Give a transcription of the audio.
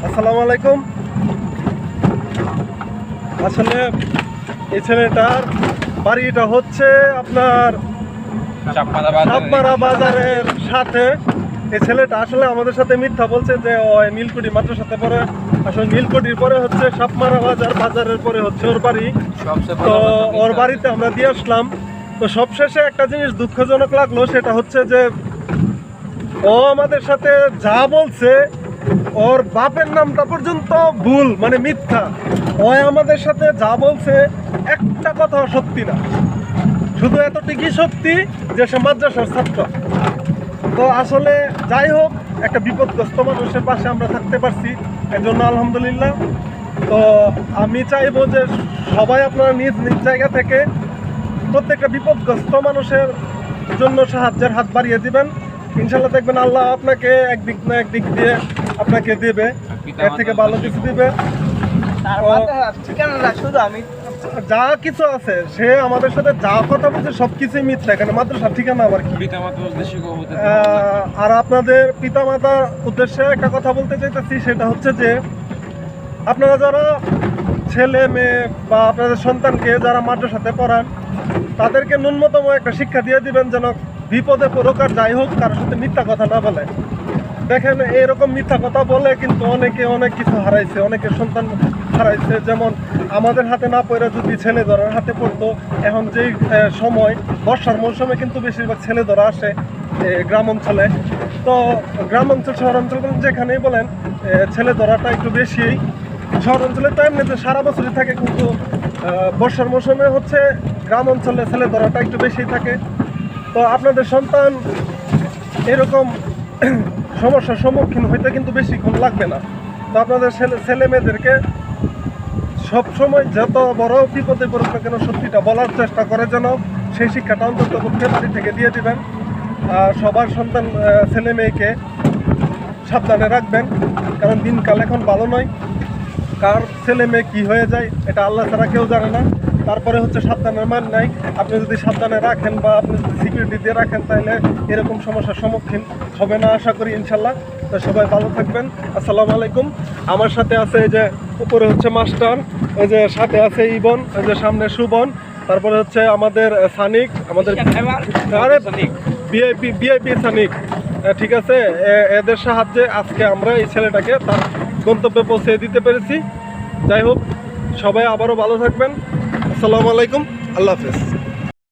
আসসালামু আলাইকুম। আসলে এই ছেলেটার বাড়িটা হচ্ছে আপনার চাপমারা বাজারের সাথে। এই ছেলেটা আসলে আমাদের সাথে মিথ্যা বলছে যে ওই নীলকুঠি মাদ্রাসাতে পড়ে। আসলে নীলকুঠির পরে হচ্ছে চাপমারা বাজারের পরে হচ্ছে ওর বাড়ি। তো ওর বাড়িতে আমরা দিয়ে আসলাম। তো সবশেষে একটা জিনিস দুঃখজনক লাগলো, সেটা হচ্ছে যে ও আমাদের সাথে যা বলছে ওর বাপের নামটা পর্যন্ত ভুল, মানে মিথ্যা। ও আমাদের সাথে যা বলছে একটা কথা সত্যি না, শুধু এতটুকুই সত্যি যে সে মাদ্রাসার ছাত্র। তো আসলে যাই হোক, একটা বিপদগ্রস্ত মানুষের পাশে আমরা থাকতে পারছি, এর জন্য আলহামদুলিল্লাহ। তো আমি চাইবো যে সবাই আপনারা নিজ নিজ জায়গা থেকে প্রত্যেকটা বিপদগ্রস্ত মানুষের জন্য সাহায্যের হাত বাড়িয়ে দিবেন। ইনশাল্লাহ দেখবেন আল্লাহ আপনাকে একদিক না একদিক দিয়ে আপনাকে দেবে, এর থেকে ভালো কিছু দিবে। যা কিছু আছে সে আমাদের সাথে যা কথা বলছে সবকিছুই মিথ্যা। এখানে মাদ্রাসার ঠিকানা আবার কি। আর আপনাদের পিতামাতার উদ্দেশ্যে একটা কথা বলতে চাইতেছি, সেটা হচ্ছে যে আপনারা যারা ছেলে মেয়ে বা আপনাদের সন্তানকে যারা মাদ্রাসাতে পড়ান, তাদেরকে ন্যূনতম একটা শিক্ষা দিয়ে দিবেন যেন বিপদে পড়ুক আর যাই হোক কারোর সাথে মিথ্যা কথা না বলে। দেখেন এরকম মিথ্যা কথা বলে কিন্তু অনেকে অনেক কিছু হারাইছে, অনেকের সন্তান হারাইছে। যেমন আমাদের হাতে না পড়ে যদি ছেলে ধরার হাতে পড়তো, এখন যেই সময় বর্ষার মৌসুমে কিন্তু বেশিরভাগ ছেলে ধরা আসে গ্রাম অঞ্চলে। তো গ্রাম অঞ্চল শহর অঞ্চল যেখানেই বলেন ছেলে ধরাটা একটু বেশি। শহর অঞ্চলে তো এমনিতে সারা বছরই থাকে, কিন্তু বর্ষার মৌসুমে হচ্ছে গ্রাম অঞ্চলে ছেলে ধরাটা একটু বেশি থাকে। তো আপনাদের সন্তান এরকম সমস্যার সম্মুখীন হইতে কিন্তু বেশিক্ষণ লাগবে না। তো আপনাদের ছেলে মেয়েদেরকে সবসময় যত বড় বিপদে পড়ুক না কেন সত্যিটা বলার চেষ্টা করে, যেন সেই শিক্ষাটা অন্তত পক্ষে বাড়ি থেকে দিয়ে দিবেন। আর সবার সন্তান ছেলে মেয়েকে সাবধানে রাখবেন, কারণ দিনকাল এখন ভালো নয়। কার ছেলে মেয়ে কী হয়ে যায় এটা আল্লাহ ছাড়া কেউ জানে না। তারপরে হচ্ছে সাবধানের মান নাই। আপনি যদি সাবধানে রাখেন বা আপনি যদি সিকিউরিটি দিয়ে রাখেন, তাহলে এরকম সমস্যার সম্মুখীন হবে না আশা করি ইনশাল্লাহ। তো সবাই ভালো থাকবেন। আসসালামু আলাইকুম। আমার সাথে আছে এই যে উপরে হচ্ছে মাস্টার, এই যে সাথে আছে ইবন, এই যে সামনে সুবন, তারপরে হচ্ছে আমাদের সানিক, আমাদের ভিআইপি সানিক। ঠিক আছে, এদের সাহায্যে আজকে আমরা এই ছেলেটাকে তার গন্তব্যে পৌঁছে দিতে পেরেছি। যাই হোক, সবাই আবারও ভালো থাকবেন। আসসালামু আলাইকুম, আল্লাহ হাফেজ।